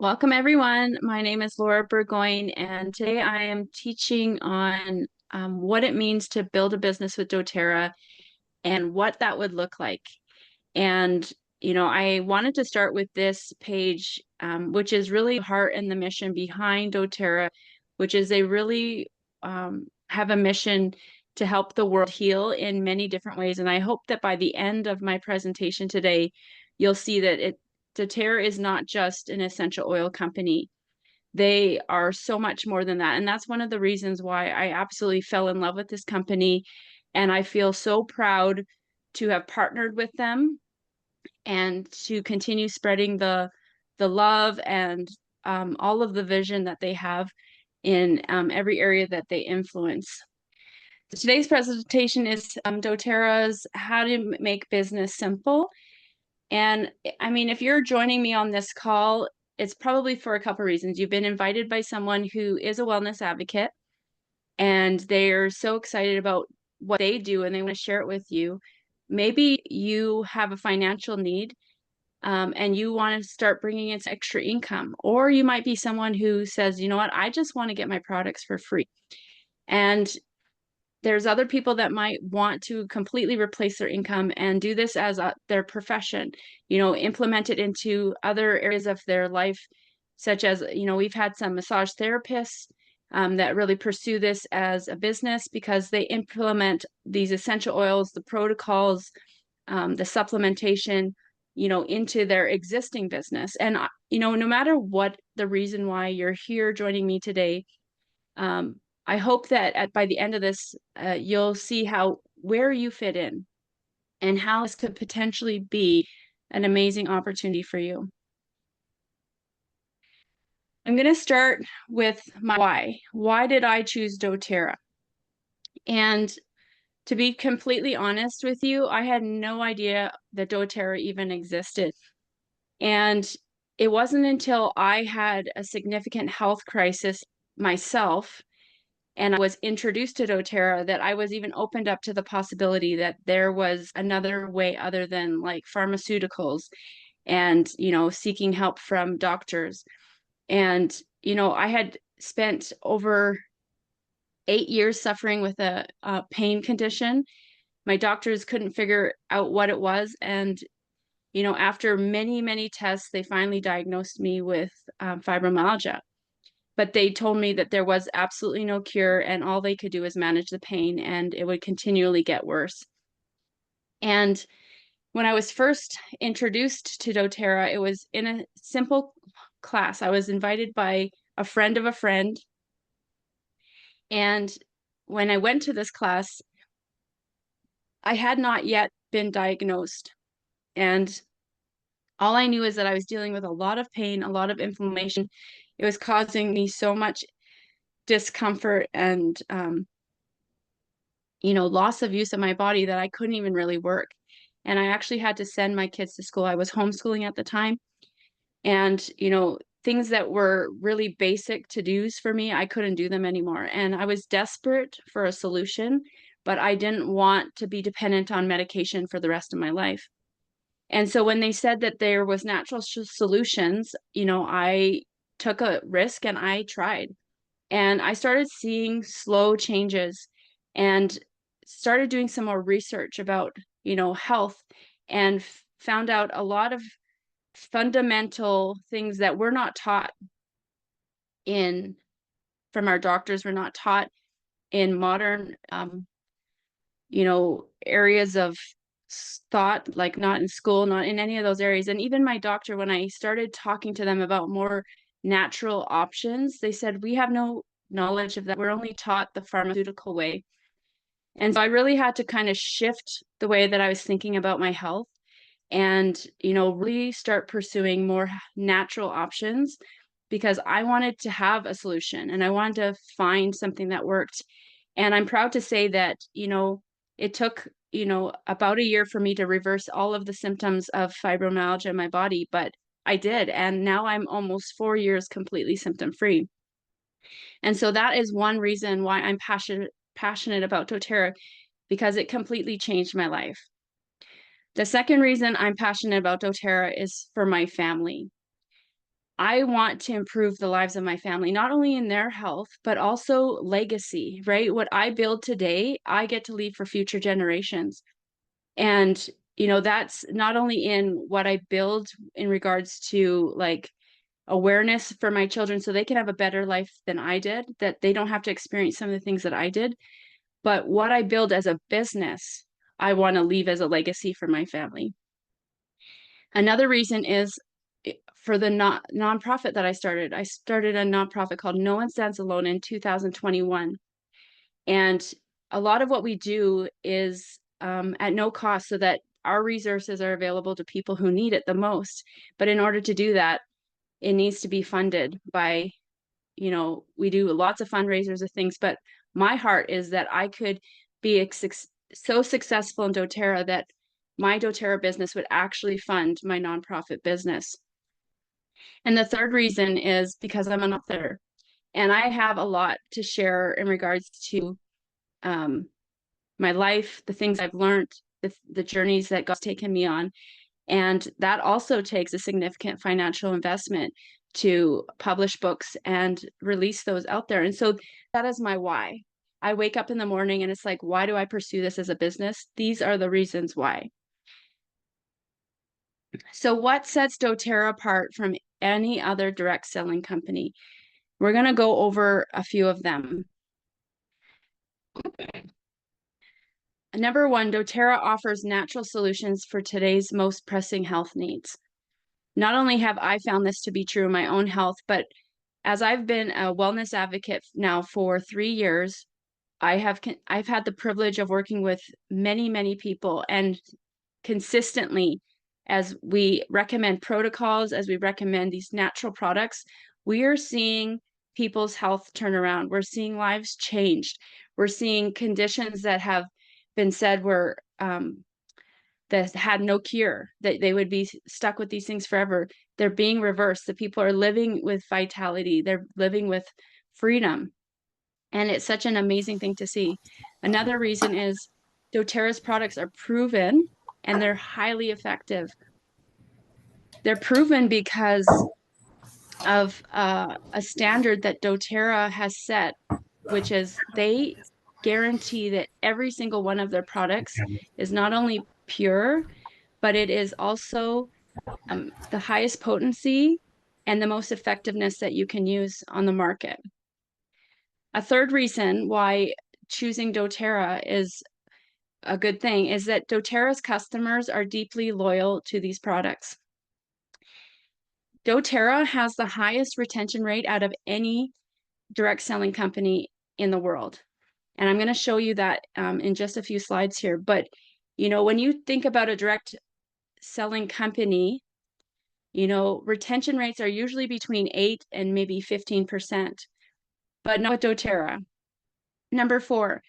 Welcome, everyone. My name is Laura Burgoyne, and today I am teaching on what it means to build a business with doTERRA and what that would look like. And, I wanted to start with this page, which is really the heart and the mission behind doTERRA, which is they really have a mission to help the world heal in many different ways. And I hope that by the end of my presentation today, you'll see that doTERRA is not just an essential oil company. They are so much more than that. And that's one of the reasons why I absolutely fell in love with this company. And I feel so proud to have partnered with them and to continue spreading the love and all of the vision that they have in every area that they influence. Today's presentation is doTERRA's How to Make Business Simple. And I mean, if you're joining me on this call, it's probably for a couple of reasons. You've been invited by someone who is a wellness advocate, and they're so excited about what they do and they want to share it with you. Maybe you have a financial need, and you want to start bringing in extra income. Or you might be someone who says, you know what, I just want to get my products for free. And there's other people that might want to completely replace their income and do this as their profession, implement it into other areas of their life, such as, we've had some massage therapists that really pursue this as a business because they implement these essential oils, the protocols, the supplementation, into their existing business. And, no matter what the reason why you're here joining me today, I hope that by the end of this, you'll see where you fit in and how this could potentially be an amazing opportunity for you. I'm going to start with my why. Why did I choose doTERRA? And to be completely honest with you, I had no idea that doTERRA even existed. And it wasn't until I had a significant health crisis myself and I was introduced to doTERRA that I was even opened up to the possibility that there was another way other than like pharmaceuticals and, seeking help from doctors. And, I had spent over 8 years suffering with a pain condition. My doctors couldn't figure out what it was. And, after many, many tests, they finally diagnosed me with fibromyalgia. But they told me that there was absolutely no cure and all they could do is manage the pain and it would continually get worse. And when I was first introduced to doTERRA, it was in a simple class. I was invited by a friend of a friend. And when I went to this class, I had not yet been diagnosed. And all I knew is that I was dealing with a lot of pain, a lot of inflammation. It was causing me so much discomfort and loss of use of my body that I couldn't even really work. And I actually had to send my kids to school. I was homeschooling at the time. And, things that were really basic to-dos for me, I couldn't do them anymore. And I was desperate for a solution, but I didn't want to be dependent on medication for the rest of my life. And so when they said that there was natural solutions, I took a risk and I tried. And I started seeing slow changes and started doing some more research about, health and found out a lot of fundamental things that we're not taught in from our doctors. We're not taught in modern, areas of thought, like not in school, not in any of those areas. And even my doctor, when I started talking to them about more natural options, they said, we have no knowledge of that. We're only taught the pharmaceutical way. And so I really had to kind of shift the way that I was thinking about my health and, really start pursuing more natural options because I wanted to have a solution and I wanted to find something that worked. And I'm proud to say that, it took, about a year for me to reverse all of the symptoms of fibromyalgia in my body, but I did. And now I'm almost 4 years completely symptom free. And so that is one reason why I'm passionate about doTERRA because it completely changed my life. The second reason I'm passionate about doTERRA is for my family. I want to improve the lives of my family, not only in their health, but also legacy, right? What I build today, I get to leave for future generations. And, that's not only in what I build in regards to like awareness for my children so they can have a better life than I did, that they don't have to experience some of the things that I did, but what I build as a business, I want to leave as a legacy for my family. Another reason is for the nonprofit that I started. I started a nonprofit called No One Stands Alone in 2021. And a lot of what we do is at no cost so that our resources are available to people who need it the most. But in order to do that, it needs to be funded by, we do lots of fundraisers of things, but my heart is that I could be so successful in doTERRA that my doTERRA business would actually fund my nonprofit business. And the third reason is because I'm an author and I have a lot to share in regards to my life, the things I've learned, the journeys that God's taken me on. And that also takes a significant financial investment to publish books and release those out there. And so that is my why. I wake up in the morning and it's like, why do I pursue this as a business? These are the reasons why. So what sets doTERRA apart from any other direct selling company? We're going to go over a few of them. Number one, doTERRA offers natural solutions for today's most pressing health needs. Not only have I found this to be true in my own health, but as I've been a wellness advocate now for 3 years, I've had the privilege of working with many, many people, and consistently, as we recommend protocols, as we recommend these natural products, we are seeing people's health turn around. We're seeing lives changed. We're seeing conditions that have been said were that had no cure, that they would be stuck with these things forever. They're being reversed. The people are living with vitality. They're living with freedom. And it's such an amazing thing to see. Another reason is doTERRA's products are proven and they're highly effective. They're proven because of a standard that doTERRA has set, which is they guarantee that every single one of their products is not only pure, but it is also the highest potency and the most effectiveness that you can use on the market. A third reason why choosing doTERRA is a good thing is that doTERRA's customers are deeply loyal to these products. doTERRA has the highest retention rate out of any direct selling company in the world. And I'm going to show you that in just a few slides here. But, when you think about a direct selling company, retention rates are usually between 8 and maybe 15%, but not with doTERRA. Number 4,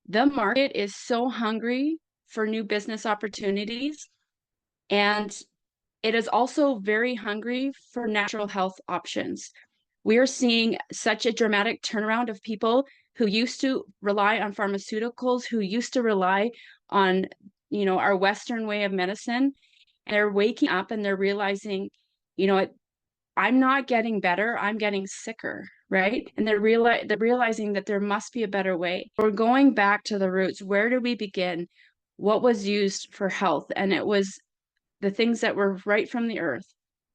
the market is so hungry for new business opportunities, and it is also very hungry for natural health options. We are seeing such a dramatic turnaround of people who used to rely on pharmaceuticals, who used to rely on, our Western way of medicine. And they're waking up and they're realizing, I'm not getting better, I'm getting sicker, right? And they're realizing that there must be a better way. We're going back to the roots. Where did we begin? What was used for health? And it was the things that were right from the earth,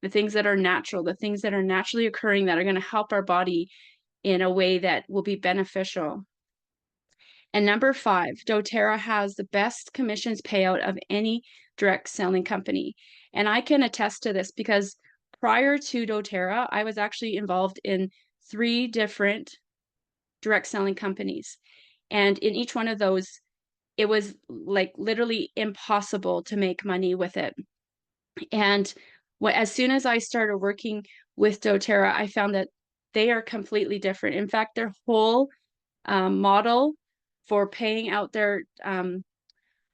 the things that are natural, the things that are naturally occurring that are going to help our body in a way that will be beneficial. And number 5, doTERRA has the best commissions payout of any direct selling company. And I can attest to this because prior to doTERRA, I was actually involved in 3 different direct selling companies. And in each one of those, it was like literally impossible to make money with it. And as soon as I started working with doTERRA, I found that they are completely different. In fact, their whole model for paying out their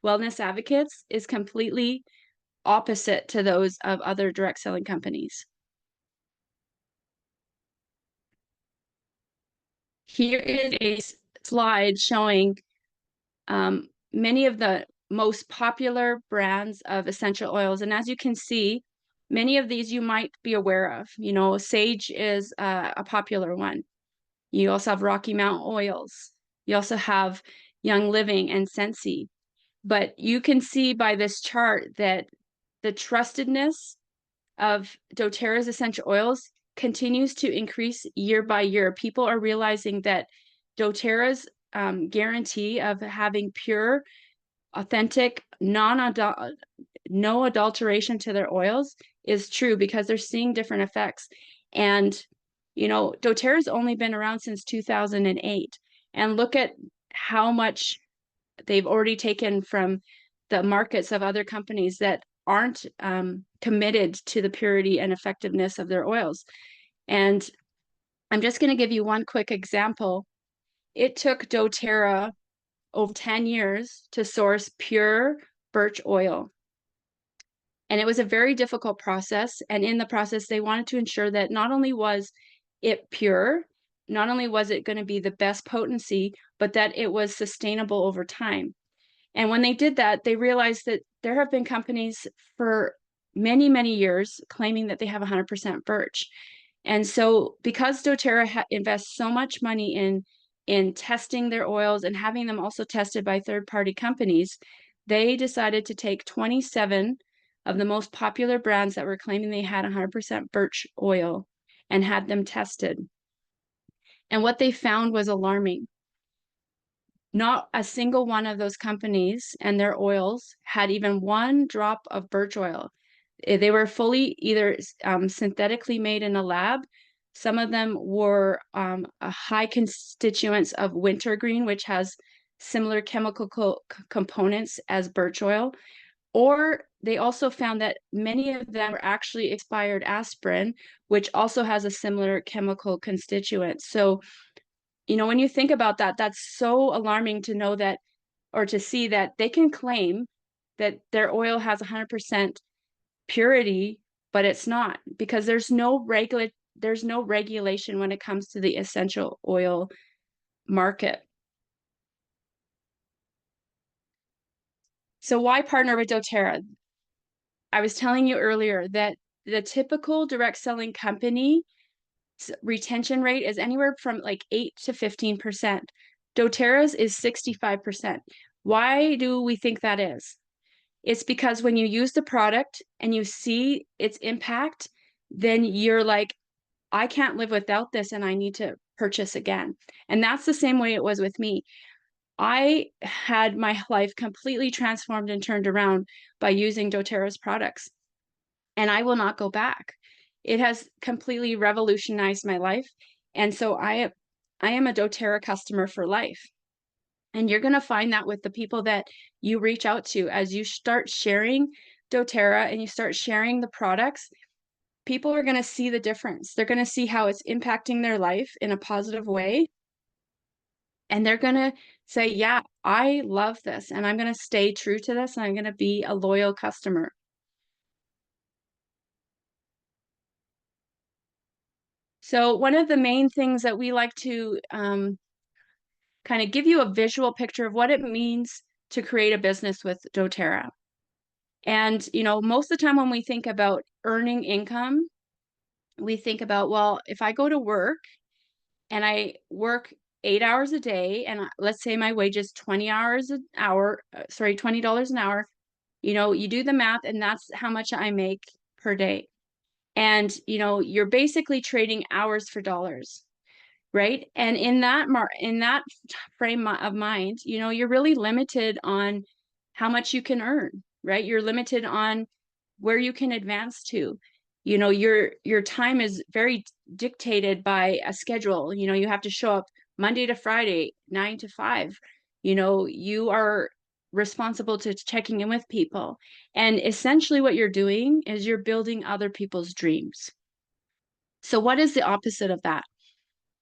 wellness advocates is completely opposite to those of other direct selling companies. Here is a slide showing many of the most popular brands of essential oils. And as you can see, Many of these you might be aware of. You know, sage is a popular one. You also have Rocky Mountain oils. You also have Young Living and Scentsy. But you can see by this chart that the trustedness of doTERRA's essential oils continues to increase year by year. People are realizing that doTERRA's guarantee of having pure, authentic, no adulteration to their oils is true because they're seeing different effects. And, you know, doTERRA's only been around since 2008. And look at how much they've already taken from the markets of other companies that aren't committed to the purity and effectiveness of their oils. And I'm just going to give you one quick example. It took doTERRA over 10 years to source pure birch oil. And it was a very difficult process. And in the process, they wanted to ensure that not only was it pure, not only was it going to be the best potency, but that it was sustainable over time. And when they did that, they realized that there have been companies for many, many years claiming that they have 100% birch. And so because doTERRA invests so much money in testing their oils and having them also tested by third-party companies, they decided to take 27 of the most popular brands that were claiming they had 100% birch oil and had them tested. And what they found was alarming. Not a single one of those companies and their oils had even one drop of birch oil. They were fully either synthetically made in a lab. Some of them were a high constituents of wintergreen, which has similar chemical components as birch oil. Or they also found that many of them were actually expired aspirin, which also has a similar chemical constituent. So, you know, when you think about that, that's so alarming to know that, or to see that they can claim that their oil has 100% purity, but it's not, because there's no regulation when it comes to the essential oil market. So why partner with doTERRA? I was telling you earlier that the typical direct selling company retention rate is anywhere from like 8 to 15%. doTERRA's is 65%. Why do we think that is? It's because when you use the product and you see its impact, then you're like, I can't live without this and I need to purchase again. And that's the same way it was with me. I had my life completely transformed and turned around by using doTERRA's products, and I will not go back. It has completely revolutionized my life. And so I am a doTERRA customer for life. And you're going to find that with the people that you reach out to as you start sharing doTERRA and you start sharing the products, people are going to see the difference. They're going to see how it's impacting their life in a positive way. And they're going to say, yeah, I love this and I'm going to stay true to this and I'm going to be a loyal customer. So one of the main things that we like to kind of give you a visual picture of what it means to create a business with doTERRA. And, you know, most of the time when we think about earning income, we think about, well, if I go to work and I work 8 hours a day, and let's say my wage is 20 hours an hour, $20 an hour, you know, you do the math and that's how much I make per day. And, you know, you're basically trading hours for dollars, right? And in that frame of mind, you know, you're really limited on how much you can earn, right? You're limited on where you can advance to. You know, your time is very dictated by a schedule. You know, you have to show up Monday to Friday, 9 to 5. You know, you are responsible to checking in with people. And essentially what you're doing is you're building other people's dreams. So what is the opposite of that?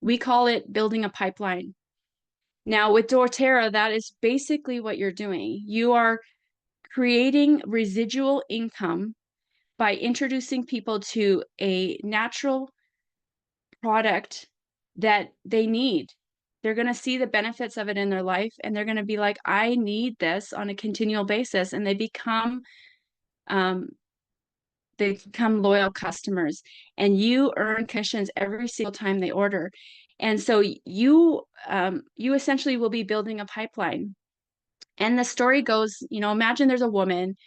We call it building a pipeline. Now, with doTERRA, that is basically what you're doing. You are creating residual income by introducing people to a natural product that they need. They're going to see the benefits of it in their life and they're going to be like, I need this on a continual basis. And they become they become loyal customers, and you earn commissions every single time they order. And so you essentially will be building a pipeline. And the story goes, imagine there's a woman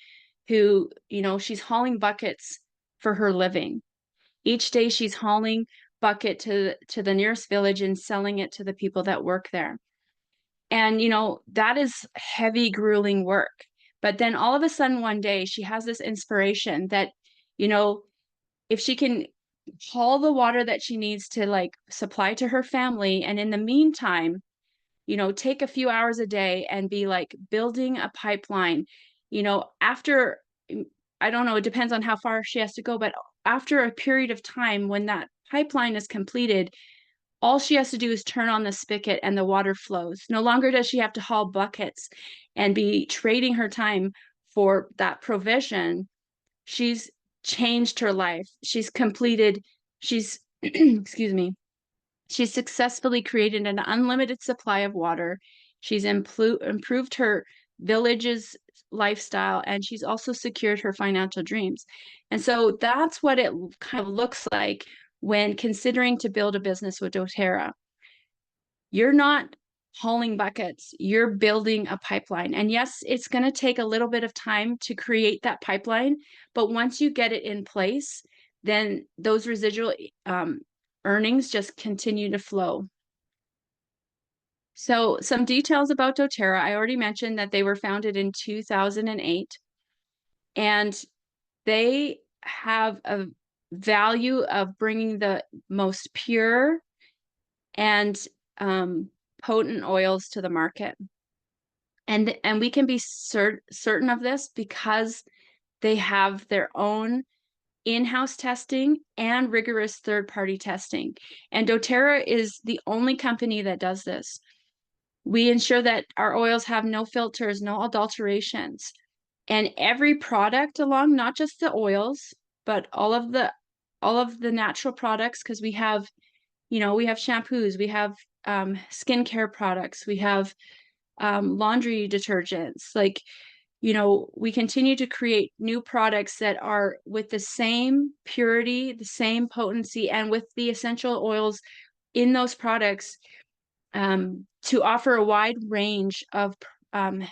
who, she's hauling buckets for her living. Each day she's hauling bucket to the nearest village and selling it to the people that work there. And, that is heavy, grueling work. But then all of a sudden one day she has this inspiration that, you know, if she can haul the water that she needs to like supply to her family, and in the meantime, take a few hours a day and be like building a pipeline, after, I don't know, it depends on how far she has to go, but after a period of time when that pipeline is completed, all she has to do is turn on the spigot and the water flows. No longer does she have to haul buckets and be trading her time for that provision. She's changed her life. She's, excuse me, she's successfully created an unlimited supply of water. She's improved her village's lifestyle, and she's also secured her financial dreams. And so that's what it kind of looks like when considering to build a business with doTERRA. You're not hauling buckets, you're building a pipeline. And yes, it's going to take a little bit of time to create that pipeline, but once you get it in place, then those residual earnings just continue to flow. So some details about doTERRA. I already mentioned that they were founded in 2008, and they have a value of bringing the most pure and potent oils to the market. And we can be certain of this because they have their own in-house testing and rigorous third-party testing. And doTERRA is the only company that does this. We ensure that our oils have no filters, no adulterations. And every product along, not just the oils, but all of the natural products, because we have shampoos, we have skincare products, we have laundry detergents. Like, we continue to create new products that are with the same purity, the same potency, and with the essential oils in those products, to offer a wide range of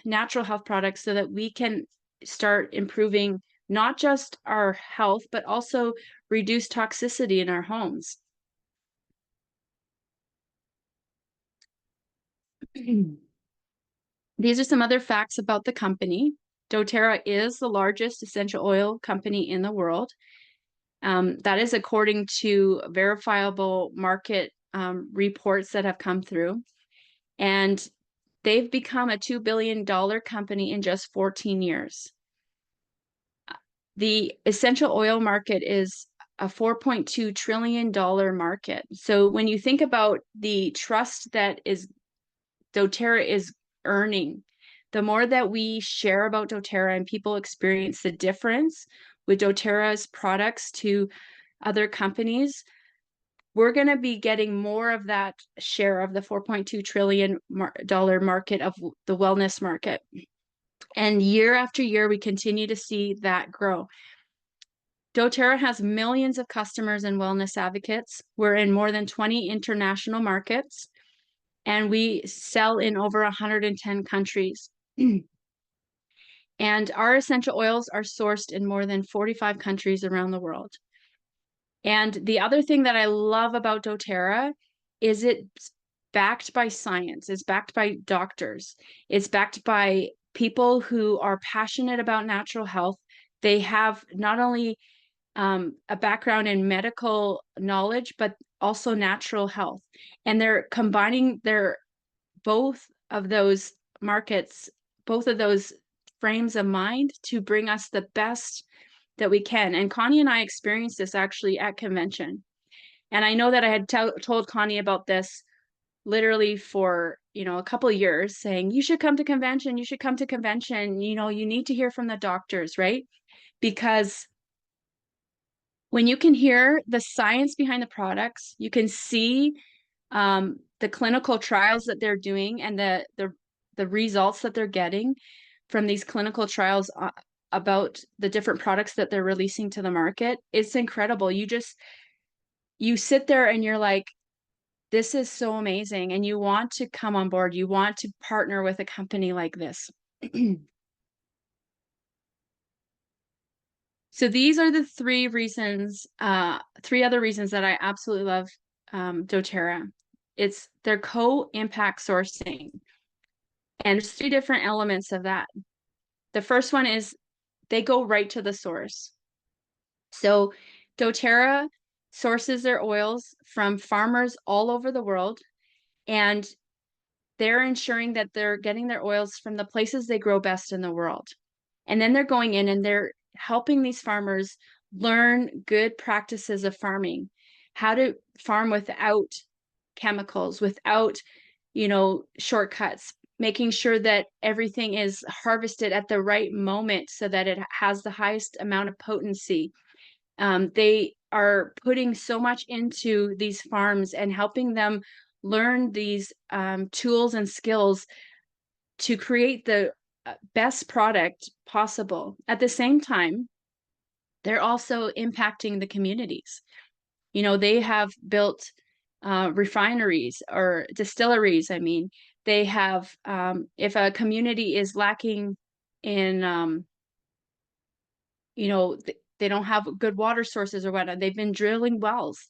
natural health products so that we can start improving not just our health, but also reduce toxicity in our homes. These are some other facts about the company. doTERRA is the largest essential oil company in the world. That is according to verifiable market reports that have come through. And they've become a $2 billion company in just 14 years. The essential oil market is a $4.2 trillion market. So when you think about the trust that doTERRA is earning, the more that we share about doTERRA and people experience the difference with doTERRA's products to other companies, we're going to be getting more of that share of the $4.2 trillion market of the wellness market. And year after year, we continue to see that grow. doTERRA has millions of customers and wellness advocates. We're in more than 20 international markets, and we sell in over 110 countries. And our essential oils are sourced in more than 45 countries around the world. And the other thing that I love about doTERRA is it's backed by science, it's backed by doctors, it's backed by people who are passionate about natural health. They have not only a background in medical knowledge, but also natural health. And they're combining both of those markets, both of those frames of mind to bring us the best that we can. And Connie and I experienced this actually at convention. And I know that I had told Connie about this literally for, a couple of years, saying, you should come to convention, you should come to convention, you need to hear from the doctors, right? Because when you can hear the science behind the products, you can see the clinical trials that they're doing and the results that they're getting from these clinical trials about the different products that they're releasing to the market, it's incredible. You sit there and you're like, this is so amazing. And you want to come on board. You want to partner with a company like this. So these are the three other reasons that I absolutely love doTERRA. It's their co-impact sourcing. And there's three different elements of that. The first one is they go right to the source. So doTERRA sources their oils from farmers all over the world, and they're ensuring that they're getting their oils from the places they grow best in the world. And then they're going in and they're helping these farmers learn good practices of farming, how to farm without chemicals, without, shortcuts, making sure that everything is harvested at the right moment so that it has the highest amount of potency. They are putting so much into these farms and helping them learn these tools and skills to create the best product possible. At the same time, they're also impacting the communities. They have built refineries or distilleries. I mean, they have, if a community is lacking in, they don't have good water sources or whatnot, they've been drilling wells.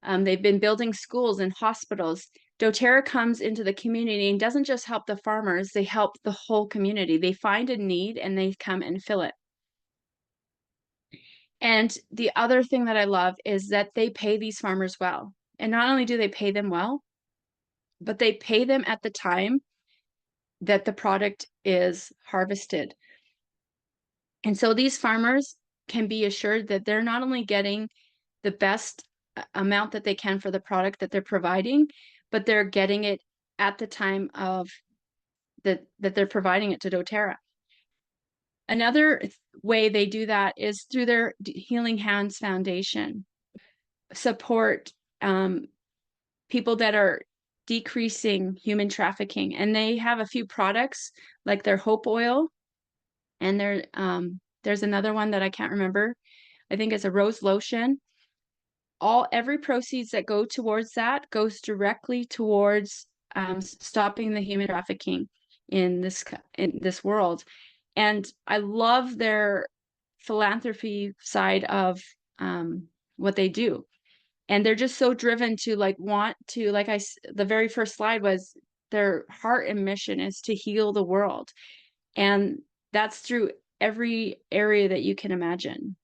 They've been building schools and hospitals. doTERRA comes into the community and doesn't just help the farmers, they help the whole community. They find a need and they come and fill it. And the other thing that I love is that they pay these farmers well. And not only do they pay them well, but they pay them at the time that the product is harvested. And so these farmers can be assured that they're not only getting the best amount that they can for the product that they're providing, but they're getting it at the time of that they're providing it to doTERRA. Another way they do that is through their Healing Hands Foundation. Support people that are decreasing human trafficking. And they have a few products like their Hope Oil, and there's another one that I can't remember. I think it's a rose lotion. Every proceeds that go towards that goes directly towards stopping the human trafficking in this world. And I love their philanthropy side of what they do. And they're just so driven to the very first slide was their heart and mission is to heal the world. And that's through every area that you can imagine.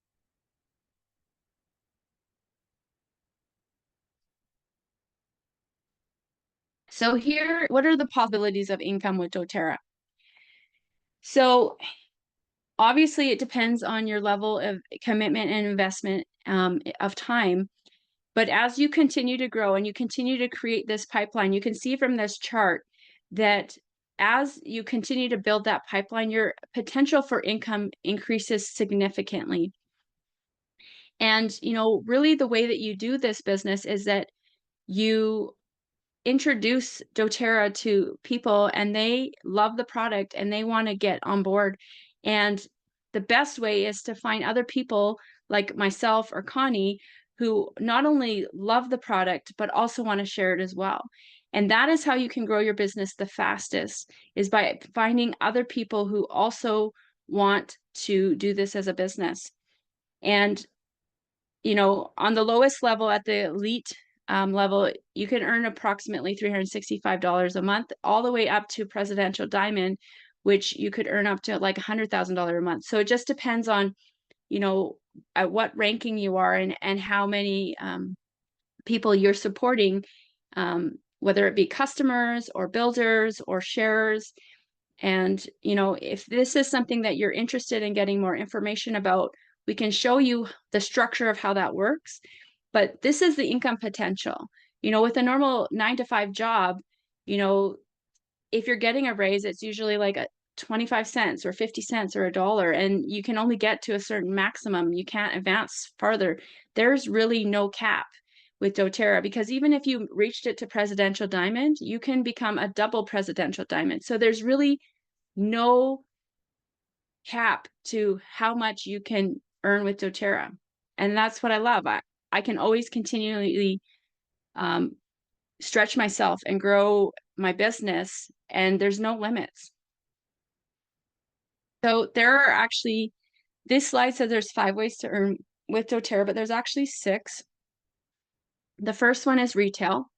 So here, what are the possibilities of income with doTERRA? So obviously it depends on your level of commitment and investment of time. But as you continue to grow and you continue to create this pipeline, you can see from this chart that as you continue to build that pipeline, your potential for income increases significantly. And, really the way that you do this business is that you introduce doTERRA to people and they love the product and they want to get on board. And the best way is to find other people like myself or Connie who not only love the product, but also want to share it as well. And that is how you can grow your business the fastest, is by finding other people who also want to do this as a business. And, on the lowest level at the elite level, you can earn approximately $365 a month, all the way up to Presidential Diamond, which you could earn up to like $100,000 a month. So it just depends on, at what ranking you are and how many people you're supporting, whether it be customers or builders or sharers. And, if this is something that you're interested in getting more information about, we can show you the structure of how that works. But this is the income potential. With a normal 9-to-5 job, if you're getting a raise, it's usually like 25 cents or 50 cents or $1, and you can only get to a certain maximum. You can't advance farther. There's really no cap with doTERRA, because even if you reached it to Presidential Diamond, you can become a double Presidential Diamond. So there's really no cap to how much you can earn with doTERRA. And that's what I love. I can always continually stretch myself and grow my business, and there's no limits. So there are actually, this slide says there's 5 ways to earn with doTERRA, but there's actually 6. The first one is retail.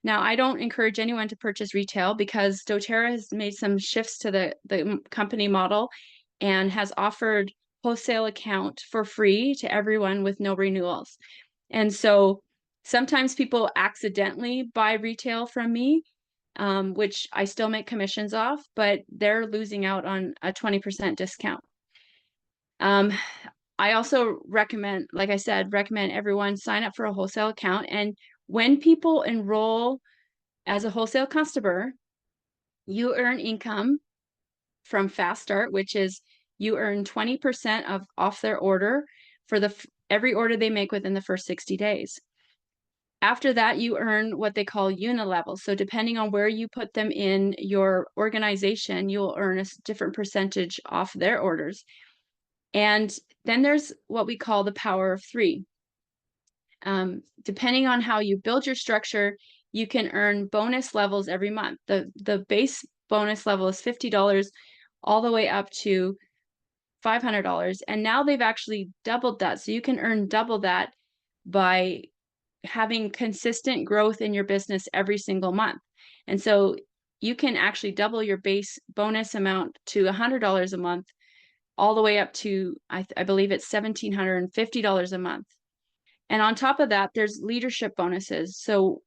Now, I don't encourage anyone to purchase retail because doTERRA has made some shifts to the company model and has offered wholesale account for free to everyone with no renewals. And so sometimes people accidentally buy retail from me, which I still make commissions off, but they're losing out on a 20% discount. I also recommend, like I said, recommend everyone sign up for a wholesale account. And when people enroll as a wholesale customer, you earn income from Fast Start, which is you earn 20% off their order for every order they make within the first 60 days. After that, you earn what they call unilevel. So depending on where you put them in your organization, you'll earn a different percentage off their orders. And then there's what we call the power of 3. Depending on how you build your structure, you can earn bonus levels every month. The base bonus level is $50 all the way up to $500. And now they've actually doubled that. So you can earn double that by having consistent growth in your business every single month. And so you can actually double your base bonus amount to $100 a month, all the way up to, I believe it's $1,750 a month. And on top of that, there's leadership bonuses. So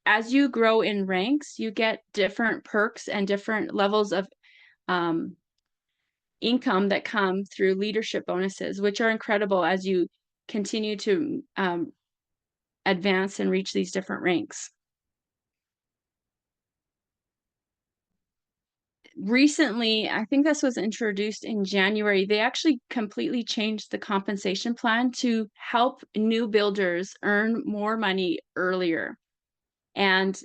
as you grow in ranks, you get different perks and different levels of income that come through leadership bonuses, which are incredible as you continue to advance and reach these different ranks. Recently, I think this was introduced in January, they actually completely changed the compensation plan to help new builders earn more money earlier. And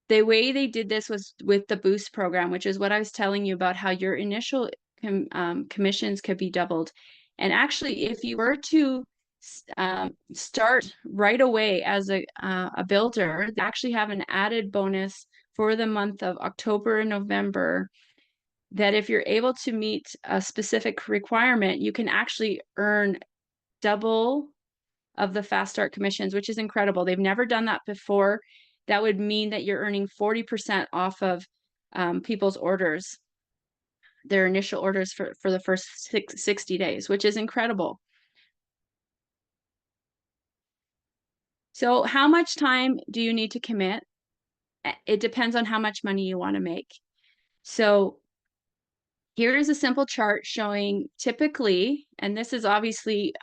the way they did this was with the Boost program, which is what I was telling you about, how your initial commissions could be doubled. And actually, if you were to start right away as a builder, they actually have an added bonus for the month of October and November, that if you're able to meet a specific requirement, you can actually earn double of the Fast Start commissions, which is incredible. They've never done that before. That would mean that you're earning 40% off of people's orders, their initial orders for the first 60 days, which is incredible. So how much time do you need to commit? It depends on how much money you want to make. So here is a simple chart showing typically, and this is obviously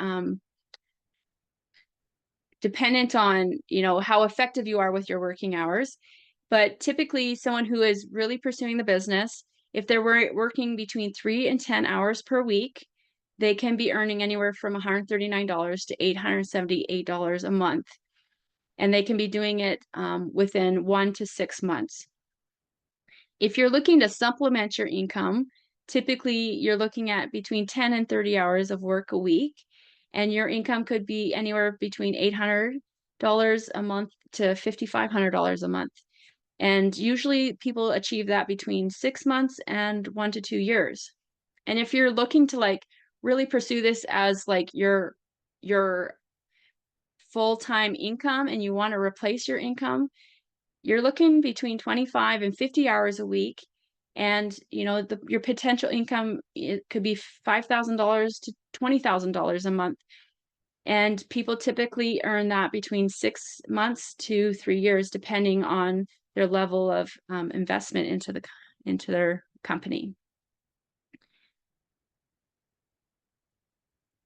dependent on, how effective you are with your working hours, but typically someone who is really pursuing the business, if they're working between 3 and 10 hours per week, they can be earning anywhere from $139 to $878 a month. And they can be doing it within 1 to 6 months. If you're looking to supplement your income, typically you're looking at between 10 and 30 hours of work a week, and your income could be anywhere between $800 a month to $5,500 a month. And usually people achieve that between 6 months and 1 to 2 years. And if you're looking to really pursue this as your full-time income and you want to replace your income, you're looking between 25 and 50 hours a week. And, your potential income, it could be $5,000 to $20,000 a month. And people typically earn that between 6 months to 3 years, depending on their level of investment into their company.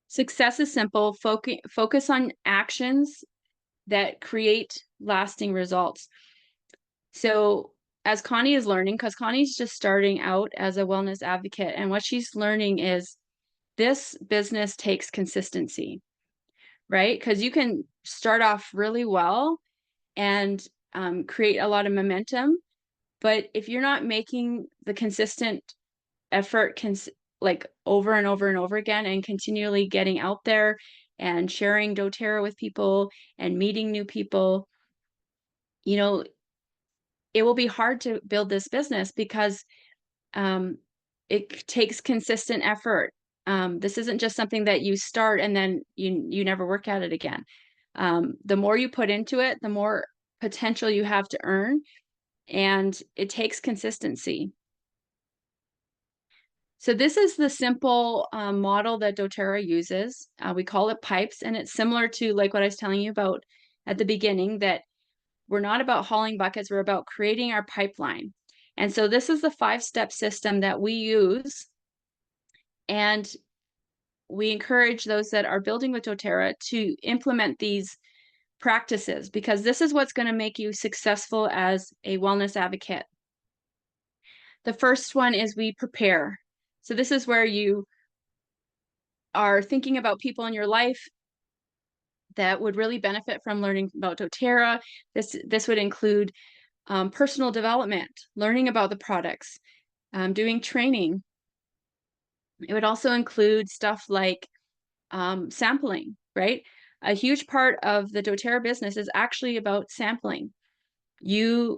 Success is simple. Focus on actions that create lasting results. So as Connie is learning, because Connie's just starting out as a wellness advocate, and what she's learning is this business takes consistency, right? Because you can start off really well and create a lot of momentum, but if you're not making the consistent effort like over and over and over again, and continually getting out there and sharing doTERRA with people and meeting new people, you know, it will be hard to build this business because um, it takes consistent effort. This isn't just something that you start and then you never work at it again. The more you put into it, the more potential you have to earn, and it takes consistency. So this is the simple model that doTERRA uses. We call it pipes, and it's similar to like what I was telling you about at the beginning, that we're not about hauling buckets, we're about creating our pipeline. And so this is the 5-step system that we use, and we encourage those that are building with doTERRA to implement these practices, because this is what's going to make you successful as a wellness advocate. The first one is we prepare. So this is where you are thinking about people in your life that would really benefit from learning about doTERRA. This would include personal development, learning about the products, doing training. It would also include stuff like sampling, right? A huge part of the doTERRA business is actually about sampling. The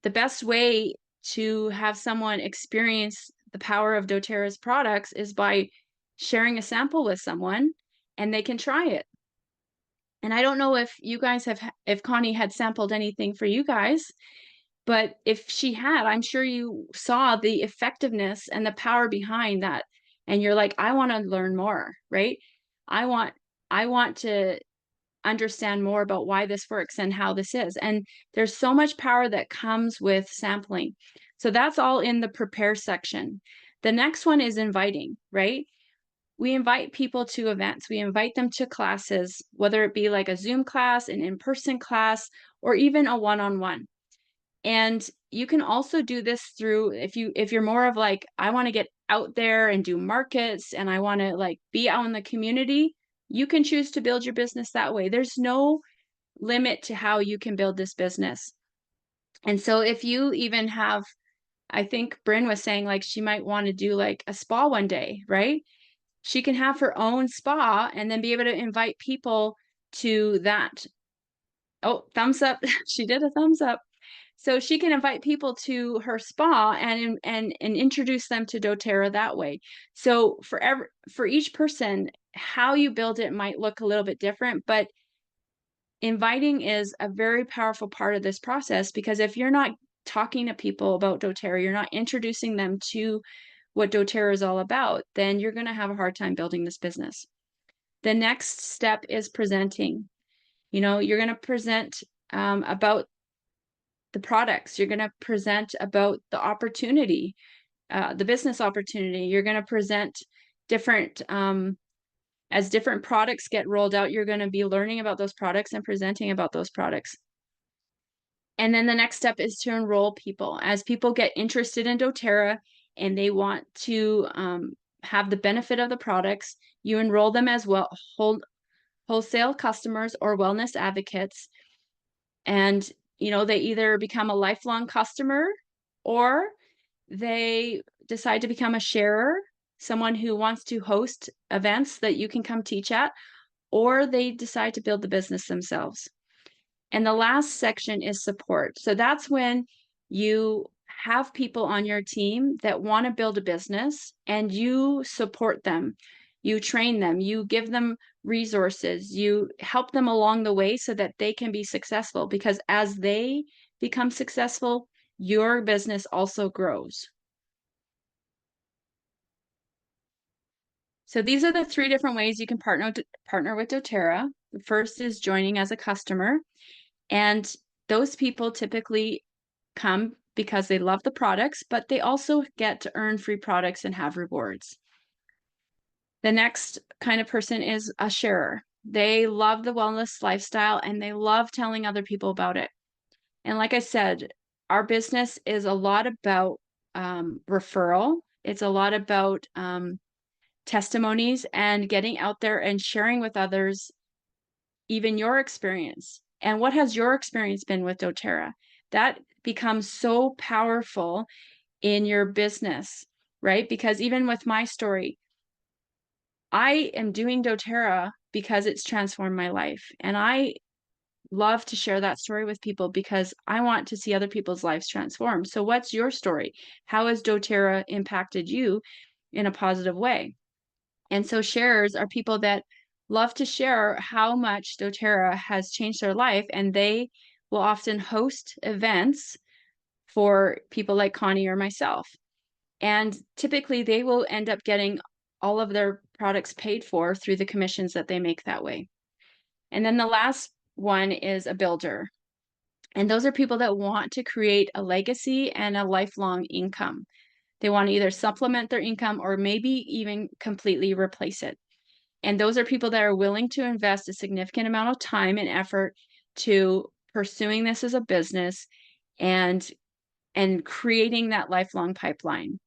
best way to have someone experience the power of doTERRA's products is by sharing a sample with someone and they can try it. And I don't know if you guys if Connie had sampled anything for you guys, but if she had, I'm sure you saw the effectiveness and the power behind that. And you're like, I want to learn more, right? I want to understand more about why this works and how this is. And there's so much power that comes with sampling. So that's all in the prepare section. The next one is inviting, right? We invite people to events. We invite them to classes, whether it be like a Zoom class, an in-person class, or even a one-on-one. And you can also do this through, if you're more of like, I want to get out there and do markets and I want to like be out in the community, you can choose to build your business that way. There's no limit to how you can build this business. And so if you even have, I think Bryn was saying like she might want to do like a spa one day, right? She can have her own spa and then be able to invite people to that. Oh, thumbs up. She did a thumbs up. So she can invite people to her spa and introduce them to doTERRA that way. So for each person, how you build it might look a little bit different, but inviting is a very powerful part of this process, because if you're not talking to people about doTERRA, you're not introducing them to what doTERRA is all about, then you're going to have a hard time building this business. The next step is presenting. You're going to present about the products. You're going to present about the opportunity, the business opportunity. You're going to present different, as different products get rolled out, you're going to be learning about those products and presenting about those products. And then the next step is to enroll people. As people get interested in doTERRA and they want to have the benefit of the products, you enroll them as well, wholesale customers or wellness advocates. And, they either become a lifelong customer or they decide to become a sharer, someone who wants to host events that you can come teach at, or they decide to build the business themselves. And the last section is support. So that's when you have people on your team that want to build a business and you support them. You train them, you give them resources, you help them along the way so that they can be successful, because as they become successful, your business also grows. So these are the 3 different ways you can partner with doTERRA. The first is joining as a customer. And those people typically come because they love the products, but they also get to earn free products and have rewards. The next kind of person is a sharer. They love the wellness lifestyle and they love telling other people about it. And like I said, our business is a lot about referral. It's a lot about testimonies and getting out there and sharing with others even your experience. And what has your experience been with doTERRA? That becomes so powerful in your business. right? Because even with my story, I am doing doTERRA because it's transformed my life. And I love to share that story with people because I want to see other people's lives transformed. So what's your story? How has doTERRA impacted you in a positive way? And so sharers are people that love to share how much doTERRA has changed their life, and they will often host events for people like Connie or myself. And typically they will end up getting all of their products paid for through the commissions that they make that way. And then the last one is a builder. And those are people that want to create a legacy and a lifelong income. They want to either supplement their income or maybe even completely replace it. And those are people that are willing to invest a significant amount of time and effort to pursuing this as a business and creating that lifelong pipeline.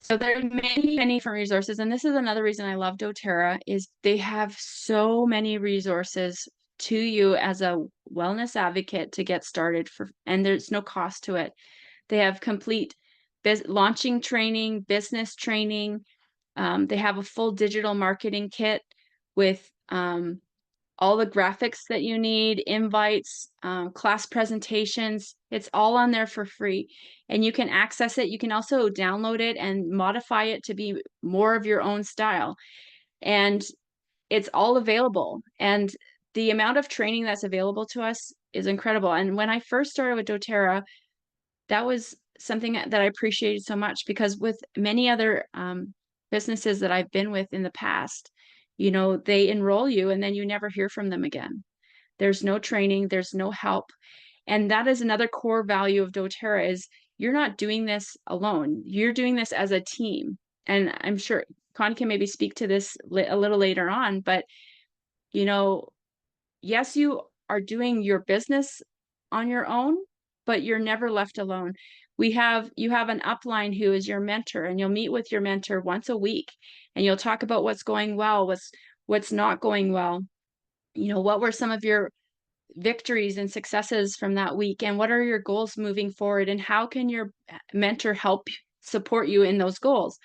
So there are many, many different resources. And this is another reason I love doTERRA is they have so many resources to you as a wellness advocate to get started for, and there's no cost to it. They have complete launching training, business training. They have a full digital marketing kit with all the graphics that you need, invites, class presentations. It's all on there for free. And you can access it. You can also download it and modify it to be more of your own style. And it's all available. And the amount of training that's available to us is incredible. And when I first started with doTERRA, that was something that I appreciated so much because with many other businesses that I've been with in the past, you know, they enroll you and then you never hear from them again. There's no training, there's no help. And that is another core value of doTERRA is you're not doing this alone. You're doing this as a team. And I'm sure Connie can maybe speak to this a little later on, but you know, yes, you are doing your business on your own, but you're never left alone. You have an upline who is your mentor, and you'll meet with your mentor once a week and you'll talk about what's going well, what's not going well. You know, what were some of your victories and successes from that week, and what are your goals moving forward, and how can your mentor help support you in those goals?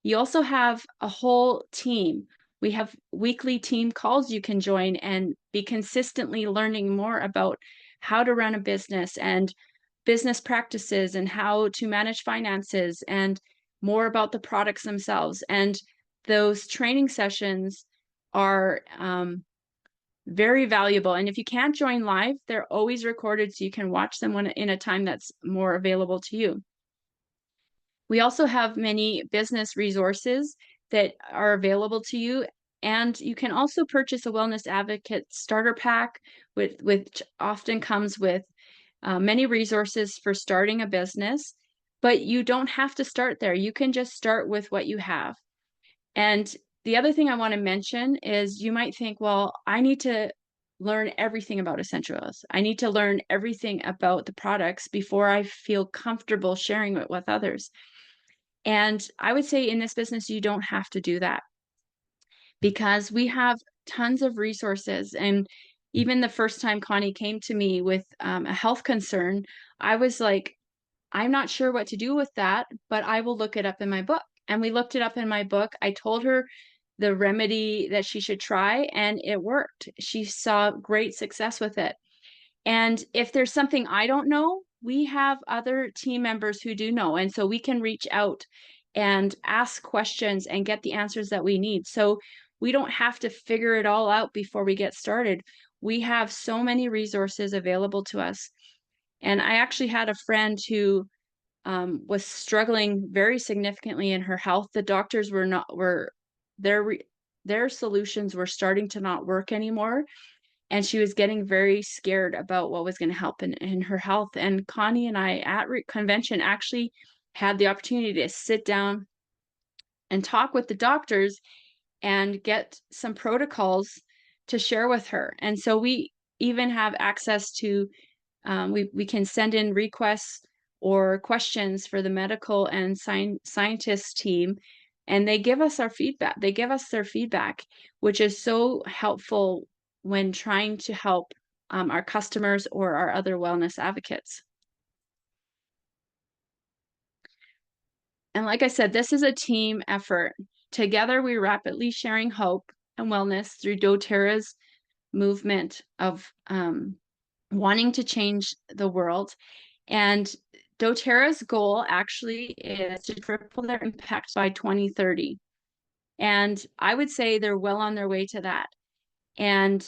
You also have a whole team. We have weekly team calls you can join and be consistently learning more about how to run a business and business practices and how to manage finances and more about the products themselves. And those training sessions are very valuable. And if you can't join live, they're always recorded so you can watch them when in a time that's more available to you. We also have many business resources that are available to you. And you can also purchase a Wellness Advocate starter pack, which often comes with many resources for starting a business. But you don't have to start there. You can just start with what you have. And the other thing I want to mention is you might think, well, I need to learn everything about essential oils. I need to learn everything about the products before I feel comfortable sharing it with others. And I would say in this business, you don't have to do that because we have tons of resources. And even the first time Connie came to me with a health concern, I was like, I'm not sure what to do with that, but I will look it up in my book. And we looked it up in my book. I told her the remedy that she should try, and it worked. She saw great success with it. And if there's something I don't know, we have other team members who do know. And so we can reach out and ask questions and get the answers that we need. So we don't have to figure it all out before we get started. We have so many resources available to us. And I actually had a friend who was struggling very significantly in her health. The doctors were their solutions were starting to not work anymore. And she was getting very scared about what was going to help in her health. And Connie and I at convention actually had the opportunity to sit down and talk with the doctors and get some protocols to share with her. And so we even have access to, we can send in requests or questions for the medical and scientist team, and they give us our feedback. They give us their feedback, which is so helpful when trying to help our customers or our other wellness advocates. And like I said, this is a team effort. Together, we rapidly sharing hope and wellness through doTERRA's movement of wanting to change the world. And doTERRA's goal actually is to triple their impact by 2030. And I would say they're well on their way to that. And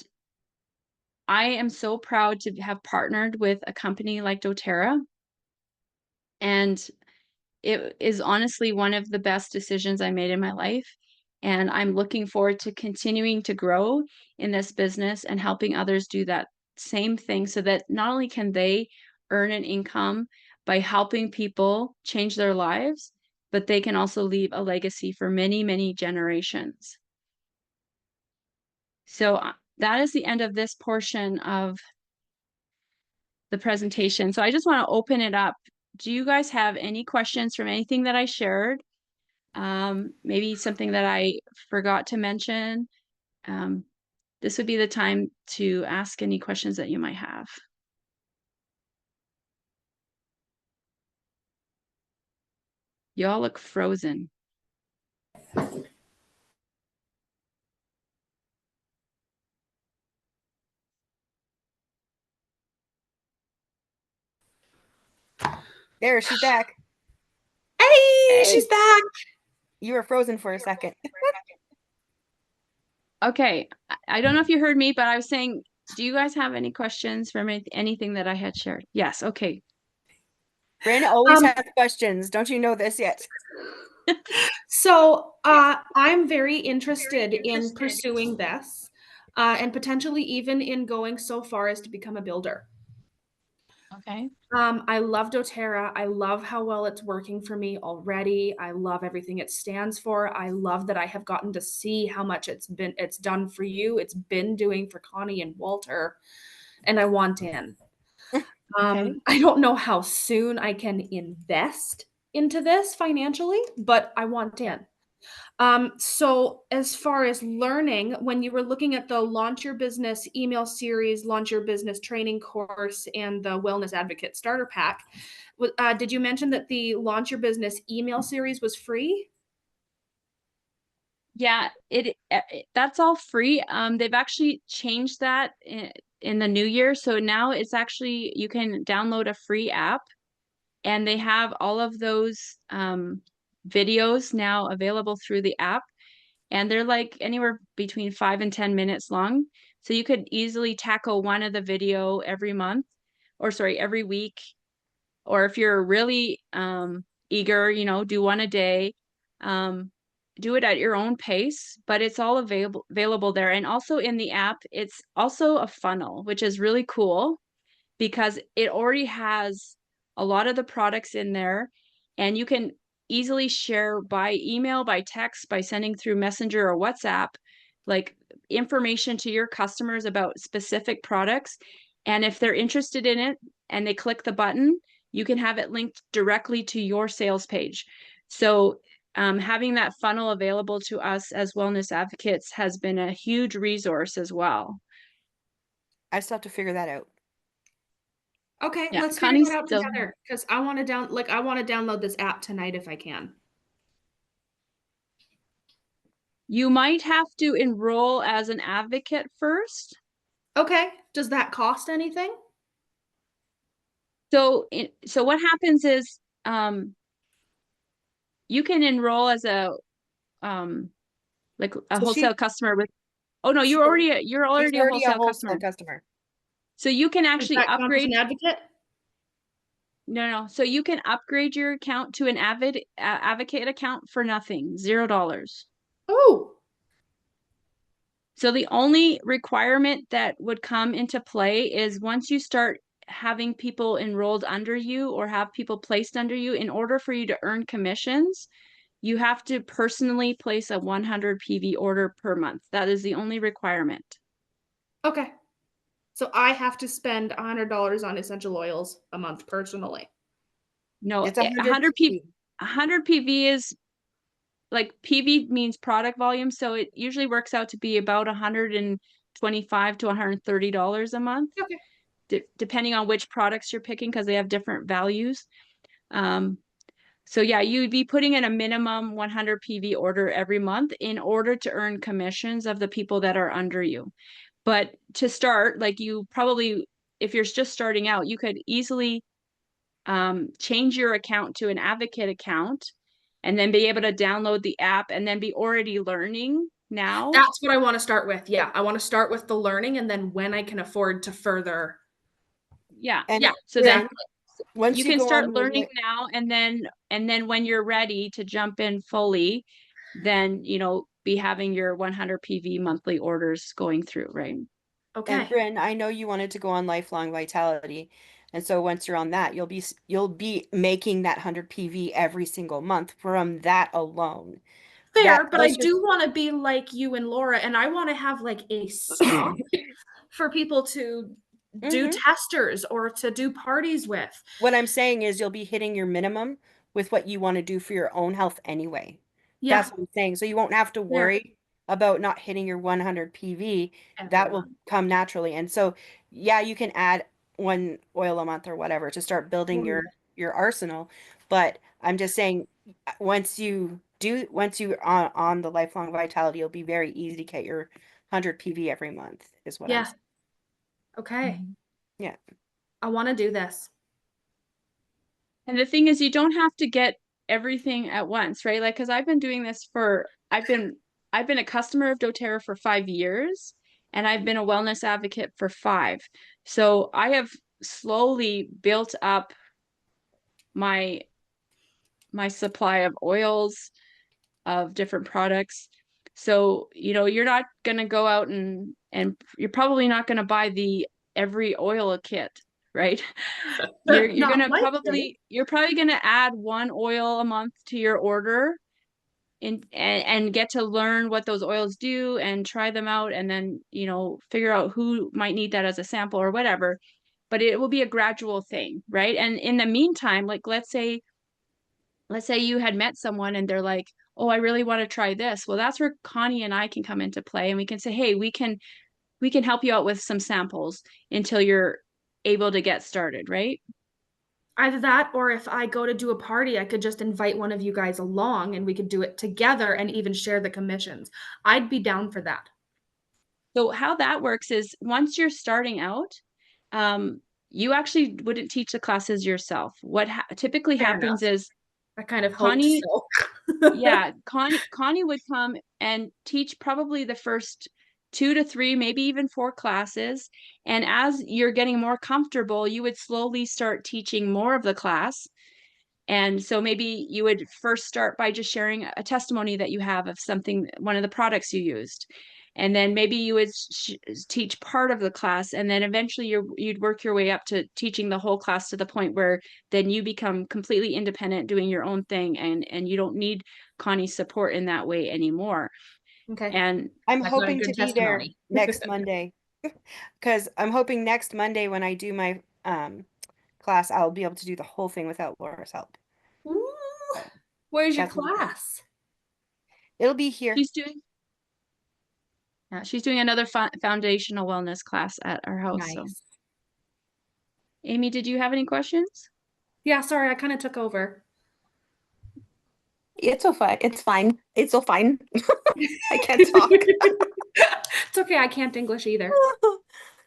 I am so proud to have partnered with a company like doTERRA. And it is honestly one of the best decisions I made in my life. And I'm looking forward to continuing to grow in this business and helping others do that same thing so that not only can they earn an income by helping people change their lives, but they can also leave a legacy for many, many generations. So that is the end of this portion of the presentation. So I just want to open it up. Do you guys have any questions from anything that I shared? Maybe something that I forgot to mention. This would be the time to ask any questions that you might have. You all look frozen. There, she's back. Hey, she's back. You were frozen for a second. Okay, I don't know if you heard me, but I was saying, do you guys have any questions from anything that I had shared? Yes, okay. Brandon always has questions. Don't you know this yet? So I'm very interested in pursuing this and potentially even in going so far as to become a builder. Okay. I love doTERRA. I love how well it's working for me already. I love everything it stands for. I love that I have gotten to see how much it's done for you. It's been doing for Connie and Walter, and I want in. Okay. I don't know how soon I can invest into this financially, but I want in. So as far as learning, when you were looking at the Launch Your Business email series, Launch Your Business training course, and the Wellness Advocate Starter Pack, did you mention that the Launch Your Business email series was free? Yeah, that's all free. They've actually changed that in the new year. So now it's actually, you can download a free app and they have all of those videos now available through the app. And they're like anywhere between 5 and 10 minutes long. So you could easily tackle one of the video every month, or sorry, every week. Or if you're really eager, do one a day. Um, do it at your own pace, but it's all available there. And also in the app, it's also a funnel, which is really cool because it already has a lot of the products in there, and you can easily share by email, by text, by sending through Messenger or WhatsApp, like information to your customers about specific products. And if they're interested in it and they click the button, you can have it linked directly to your sales page. So having that funnel available to us as wellness advocates has been a huge resource as well. I still have to figure that out. Okay, Yeah, let's figure Connie's that out still. together because I want to I want to download this app tonight if I can. You might have to enroll as an advocate first. Okay, does that cost anything? So what happens is you can enroll as a like a So wholesale customer with, oh no, she's you're already a already a wholesale wholesale customer. customer. So you can Does actually that count as upgrade. an advocate? No. So you can upgrade your account to an advocate account for nothing, $0. Oh, So the only requirement that would come into play is once you start having people enrolled under you or have people placed under you, in order for you to earn commissions, you have to personally place a 100 PV order per month. That is the only requirement. okay. So I have to spend $100 on essential oils a month personally. No, It's 100 100 PV is like, PV means product volume, so it usually works out to be about $125 to $130 a month, Okay. depending on which products you're picking because they have different values. So yeah, you'd be putting in a minimum 100 PV order every month in order to earn commissions of the people that are under you. But to start, like you probably, if you're just starting out, you could easily change your account to an advocate account and then be able to download the app and then be already learning now. That's what I want to start with. Yeah, I want to start with the learning, and then when I can afford to further. Yeah. And Yeah. So then once you you can go start on learning now, and then when you're ready to jump in fully, then be having your 100 PV monthly orders going through, right? and Okay. Bryn, I know you wanted to go on lifelong vitality. And so once you're on that, you'll be making that 100 PV every single month from that alone. Fair, That but I plus do want to be like you and Laura, and I want to have like a stock for people to do your testers or to do parties with. What I'm saying is you'll be hitting your minimum with what you want to do for your own health anyway. That's Yeah, what I'm saying. So you won't have to fair. worry about not hitting your 100 PV. That will Everyone. come naturally. And so, yeah, you can add one oil a month or whatever to start building your arsenal. But I'm just saying, once you on the lifelong vitality, it'll be very easy to get your 100 PV every month, is what I'm Yeah. saying. Okay. Yeah. I want to do this. And the thing is, you don't have to get everything at once, right? Like, because I've been doing this I've been a customer of doTERRA for 5 years, and I've been a wellness advocate for 5. So I have slowly built up my supply of oils, of different products. So, you're not gonna go out and you're probably not gonna buy the every oil kit, right? You're Not gonna likely. you're probably gonna add one oil a month to your order and get to learn what those oils do and try them out, and then figure out who might need that as a sample or whatever. But it will be a gradual thing, right? And in the meantime, like let's say you had met someone and they're like, oh, I really want to try this. Well, that's where Connie and I can come into play, and we can say, hey, we can help you out with some samples until you're able to get started, right? Either that, or if I go to do a party, I could just invite one of you guys along and we could do it together and even share the commissions. I'd be down for that. So how that works is once you're starting out, you actually wouldn't teach the classes yourself. What typically Fair happens enough. is I kind of hoped Connie, so. yeah, Connie would come and teach probably the first 2 to 3, maybe even 4 classes. And as you're getting more comfortable, you would slowly start teaching more of the class. And so maybe you would first start by just sharing a testimony that you have of something, one of the products you used. And then maybe you would teach part of the class, and then eventually you'd work your way up to teaching the whole class to the point where then you become completely independent doing your own thing, and you don't need Connie's support in that way anymore. Okay. And I'm I've got a hoping to good be there testimony. next Monday because I'm hoping next Monday when I do my class, I'll be able to do the whole thing without Laura's help. Ooh, where's your That's class? it'll be here. she's doing yeah, she's doing another foundational wellness class at our house. So Nice. Amy, did you have any questions? Yeah, sorry, I kind of took over. It's so fine. It's fine. It's so fine. I can't talk. It's okay, I can't English either.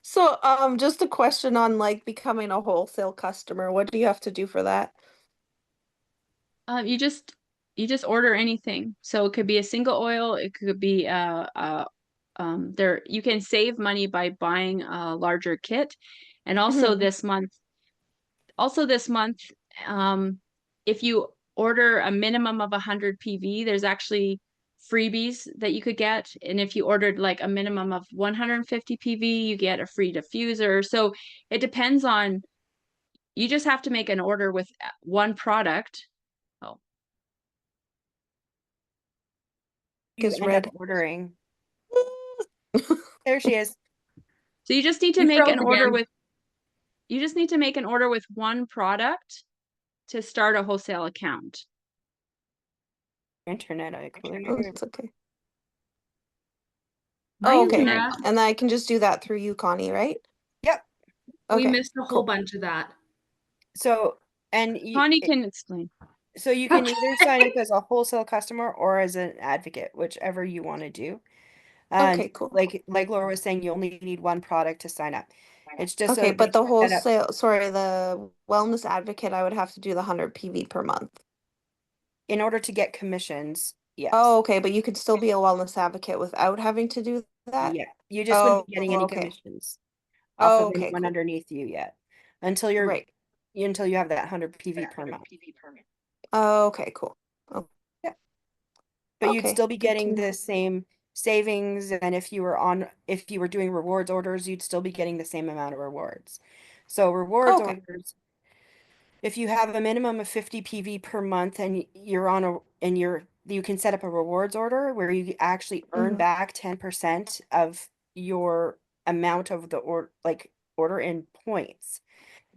So, just a question on like becoming a wholesale customer. What do you have to do for that? You just order anything. So it could be a single oil, it could be there you can save money by buying a larger kit. And Mhm. also this month, um, if you order a minimum of 100 PV, there's actually freebies that you could get. And if you ordered like a minimum of 150 PV, you get a free diffuser. So it depends on, you just have to make an order with one product. Oh, You Is end up red. ordering. There she is. so you just need to You make froze an order again. with one product to start a wholesale account. Internet, I clearly. Oh, it's okay. My Oh, okay. internet. Yeah, And then I can just do that through you, Connie, right? Yep. we Okay, missed a whole cool. bunch of that. So, and you, Connie can explain. So you can either sign up as a wholesale customer or as an advocate, whichever you want to do. And Okay, cool. like Laura was saying, you only need one product to sign up. It's just Okay, so they but the set up wholesale, sorry, the wellness advocate, I would have to do the 100 PV per month. in order to get commissions. Yes. Oh, okay, but you could still be a wellness advocate without having to do that? Yeah. You just wouldn't Oh, be getting any okay. commissions off Oh, of okay, anyone cool. underneath you yet until you're Right. until you have that 100 PV per month. Oh, okay, cool. Oh, Yeah. But you'd okay, still be good to getting know. the same savings, and if you were doing rewards orders, you'd still be getting the same amount of rewards. So rewards Okay. orders, if you have a minimum of 50 PV per month and you're on a and you can set up a rewards order where you actually earn Mm-hmm. back 10% of your amount of the order in points.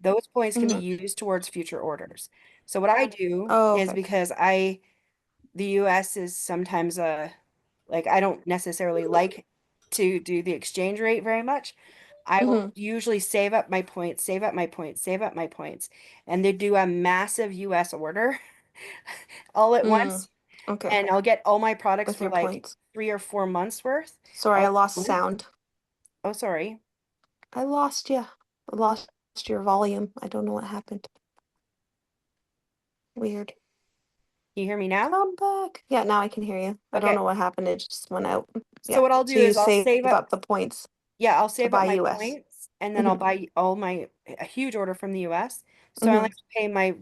Those points can be Mm-hmm. used towards future orders. So what I do Oh, is okay. because the US is sometimes I don't necessarily like to do the exchange rate very much. I will Mm-hmm. usually save up my points, save up my points, save up my points, and they do a massive US order all at Mm. once, Okay, and I'll get all my products with for your like points. 3 or 4 months worth Sorry, I all lost at once. sound. Oh, sorry. I lost you. I lost your volume. I don't know what happened. Weird. You hear me now? Come back. Yeah, now I can hear you. I don't Okay. know what happened. It just went out. So Yeah. what I'll So do you is save up the points I'll to save up buy my US. points and then I'll Mm-hmm. buy a huge order from the US. So I only Mm-hmm. have to pay my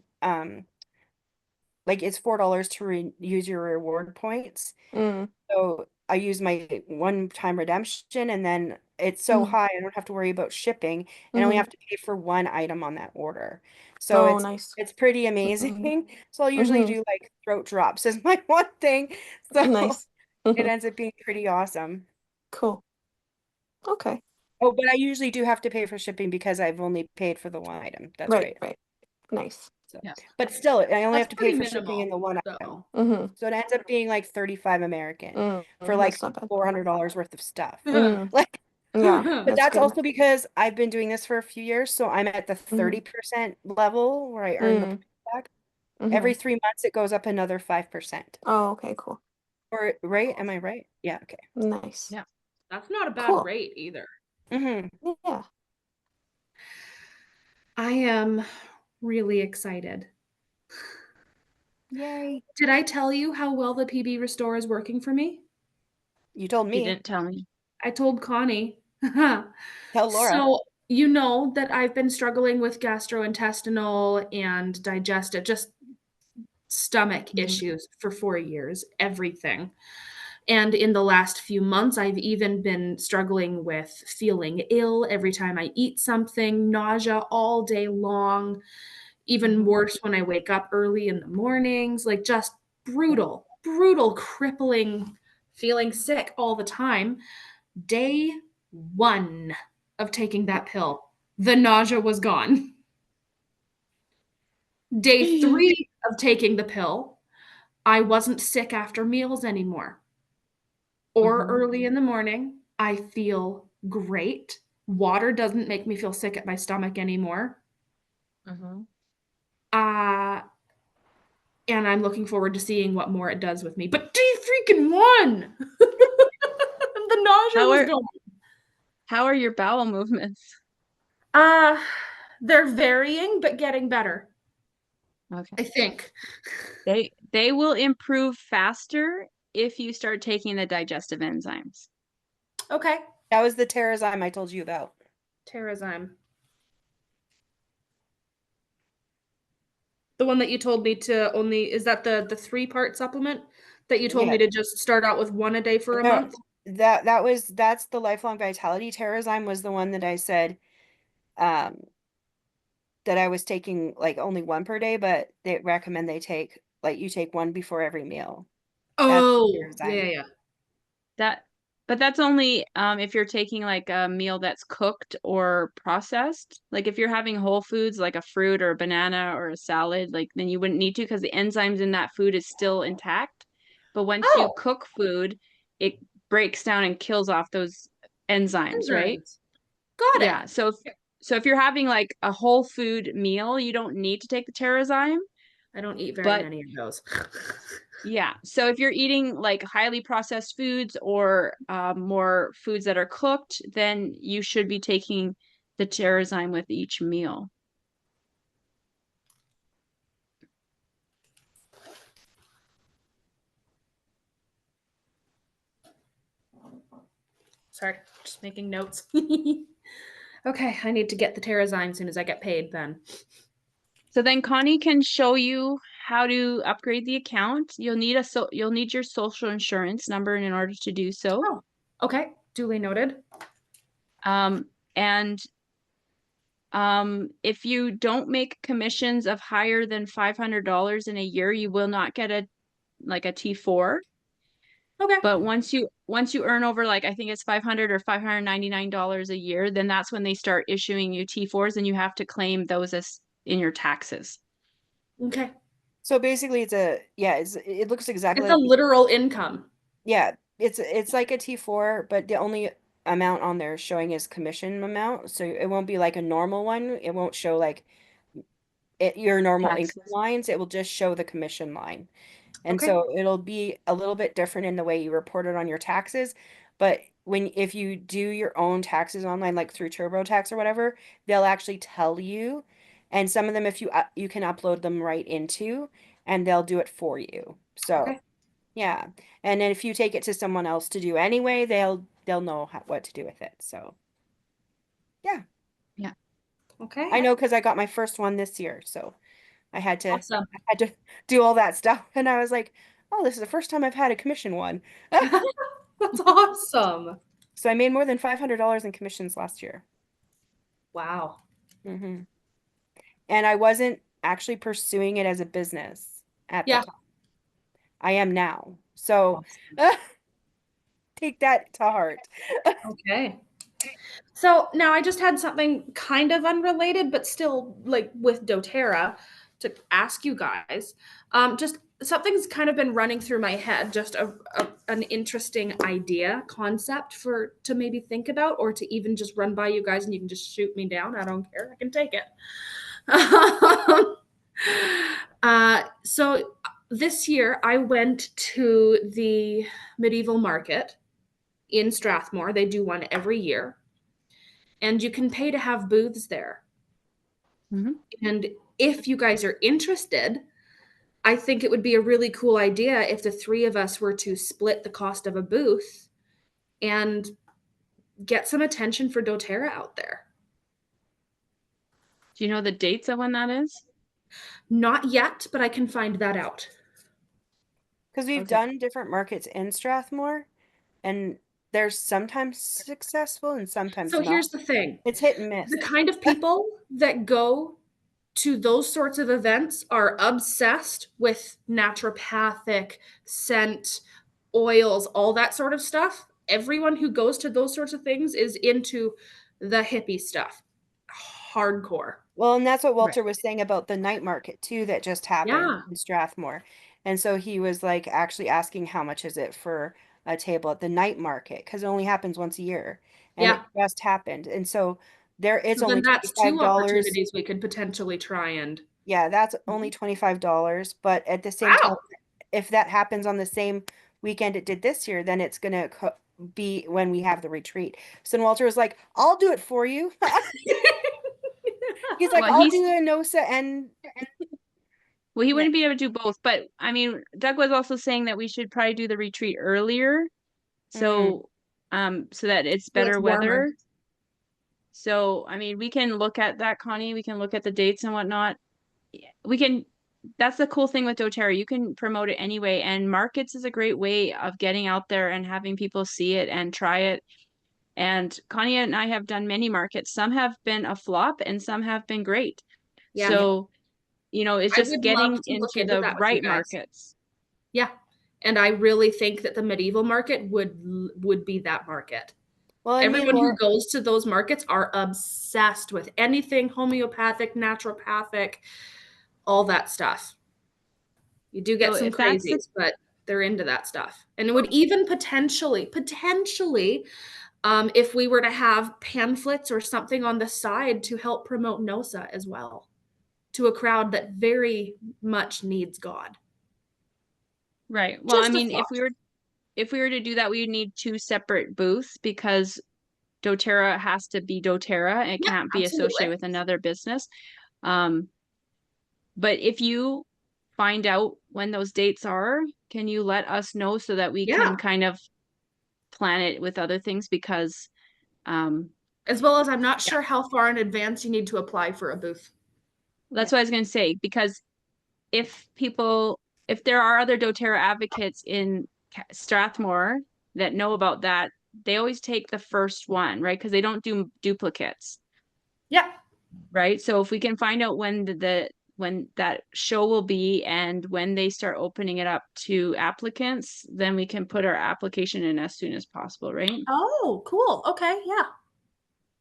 like it's $4 to use your reward points. Mm-hmm. So I use my one-time redemption and then it's so high I don't have to worry about shipping and I only Mm-hmm. have to pay for one item on that order. So Oh, nice. it's pretty Mm-hmm. amazing. So I'll usually Mm-hmm. do like throat drops as my one thing. So Nice. it Mm-hmm. ends up being pretty awesome. Cool. Okay. Oh, but I usually do have to pay for shipping because I've only paid for the one item. That's Right, right. right. Nice. So, Yeah. but still, I only That's have to pay pretty for shipping in minimal, the one item. though. Mm-hmm. So it ends up being like 35 American for like That's not bad. $400 worth of stuff. Mm. Like, Yeah, but that's that's good. also because I've been doing this for a few years, so I'm at the Mm-hmm. 30% level where I earn the Mm. points back. Mm-hmm. Every 3 months it goes up another 5%. Oh, okay, cool. Or right? Am I right? Yeah, okay. Nice. Yeah. That's not a bad Cool. rate either. Hmm. Yeah. I am really excited. Yay. Did I tell you how well the PB Restore is working for me? You told You me. didn't tell me. I told Connie. Tell Laura. So, you know that I've been struggling with gastrointestinal and digestive, just stomach Mhm. issues for 4 years, everything. And in the last few months, I've even been struggling with feeling ill every time I eat something, nausea all day long, even Mhm. worse when I wake up early in the mornings, like just brutal, brutal, crippling, feeling sick all the time. Day one of taking that pill, the nausea was gone. Day three of taking the pill, I wasn't sick after meals anymore or Mhm. early in the morning. I feel great. Water doesn't make me feel sick at my stomach anymore. Mhm. Uh, and I'm looking forward to seeing what more it does with me. But day freaking one, the nausea How was are gone. how are your bowel movements? Uh, they're varying, but getting better, Okay. I think. They will improve faster if you start taking the digestive enzymes. Okay. That was the Terrazyme I told you about. Terrazyme. The one that you told me to only, is that the 3-part supplement that you told Yeah. me to just start out with one a day for a No, month? that's the lifelong vitality. Terrazyme was the one that I said um that I was taking like only one per day, but they recommend you take one before every meal. That's Oh, yeah, Terrazyme. yeah, yeah. That but that's only if you're taking like a meal that's cooked or processed. Like if you're having whole foods like a fruit or a banana or a salad, like then you wouldn't need to because the enzymes in that food is still intact. But once you Oh, cook food, it breaks down and kills off those enzymes, right? enzymes. Got it. Yeah. So if you're having like a whole food meal, you don't need to take the Terrazyme. I don't eat very But many of those. yeah, so if you're eating like highly processed foods or more foods that are cooked, then you should be taking the Terrazyme with each meal. Sorry, just making notes. Okay, I need to get the Terrazyme as soon as I get paid then. So then Connie can show you how to upgrade the account. You'll need your social insurance number in order to do so. Oh, okay, duly noted. And if you don't make commissions of higher than $500 in a year, you will not get a T4. Okay. But once you earn over like I think it's 500 or $599 a year, then that's when they start issuing you T4s and you have to claim those as in your taxes. Okay. So basically it looks exactly It's a like, literal income. yeah, it's like a T4, but the only amount on there showing is commission amount. So it won't be like a normal one. It won't show like your normal income Taxes. lines. It will just show the commission line. And Okay. so it'll be a little bit different in the way you report it on your taxes. But if you do your own taxes online, like through TurboTax or whatever, they'll actually tell you. And some of them, if you can upload them right into, and they'll do it for you. So Okay. yeah. And then if you take it to someone else to do anyway, they'll know what to do with it. So yeah, Yeah. Okay. I know because I got my first one this year, so Awesome. I had to do all that stuff, and I was like, oh, this is the first time I've had a commission one. That's awesome. So I made more than $500 in commissions last year. Wow. Hmm. And I wasn't actually pursuing it as a business at the Yeah. time. I am now. So Awesome. take that to heart. Okay. So now I just had something kind of unrelated, but still like with doTERRA to ask you guys. Just something's kind of been running through my head, just an interesting idea, concept for to maybe think about, or to even just run by you guys and you can just shoot me down. I don't care. I can take it. So this year I went to the medieval market in Strathmore. They do one every year, and you can pay to have booths there. Mm-hmm. And if you guys are interested, I think it would be a really cool idea if the three of us were to split the cost of a booth and get some attention for doTERRA out there. Do you know the dates of when that is? Not yet, but I can find that out. Because we've Okay. done different markets in Strathmore, and they're sometimes successful and sometimes So not. here's the thing. It's hit and miss. The kind of people that go to those sorts of events are obsessed with naturopathic, scent, oils, all that sort of stuff. Everyone who goes to those sorts of things is into the hippie stuff. Hardcore. Well, and that's what Right. Walter was saying about the night market too that just happened Yeah. in Strathmore. And so he was like actually asking how much is it for a table at the night market because it only happens once a year and it Yeah. just happened. And so there it's So then only that's two $25. opportunities we could potentially try and. Yeah, that's only $25, but at the same time Wow. if that happens on the same weekend it did this year, then it's gonna be when we have the retreat. So then Walter was like, "I'll do it for you." He's like, Well, "I'll do a NOSA and he yeah. wouldn't be able to do both, but I mean, Doug was also saying that we should probably do the retreat earlier, Mm. so so that it's So it's better warmer. weather. So, I mean, we can look at that, Connie. We can look at the dates and whatnot. We can, that's the cool thing with doTERRA. You can promote it anyway. And markets is a great way of getting out there and having people see it and try it. And Connie and I have done many markets. Some have been a flop and some have been great. Yeah. So, it's I just would love getting to look into into the that with you right guys. markets. Yeah. And I really think that the medieval market would be that market. Well, and me and Everyone who Laura, goes to those markets are obsessed with anything homeopathic, naturopathic, all that stuff. You do So get some if that's the crazies, but they're into that stuff. And it would even potentially, if we were to have pamphlets or something on the side to help promote NOSA as well. to a crowd that very much needs God. Right. Well, I Just a mean, thought. if we were to do that, we would need two separate booths because doTERRA has to be doTERRA. It Yeah, can't be associated absolutely. with another business. Um, but if you find out when those dates are, can you let us know so that we Yeah. can kind of plan it with other things? Because As well as I'm not yeah, sure how far in advance you need to apply for a booth. that's what I was going to say. Because if there are other doTERRA advocates in Strathmore that know about that, they always take the first one, right? Because they don't do duplicates, Yeah. right? So if we can find out when when that show will be and when they start opening it up to applicants, then we can put our application in as soon as possible, right? Oh, cool. Okay. Yeah.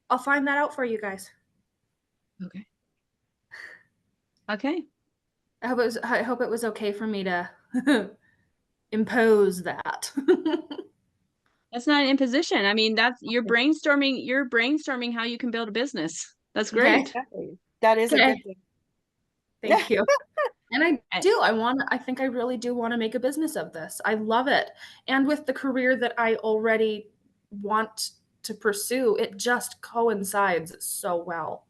I'll find that out for you guys. Okay. Okay. I hope it was okay for me to impose that. That's not an imposition. I mean, that's you're brainstorming how you can build a business. That's Okay. great. Exactly. That is a Okay. good thing. Thank you. And And- I think I really do want to make a business of this. I love it. And with the career that I already want to pursue, it just coincides so well.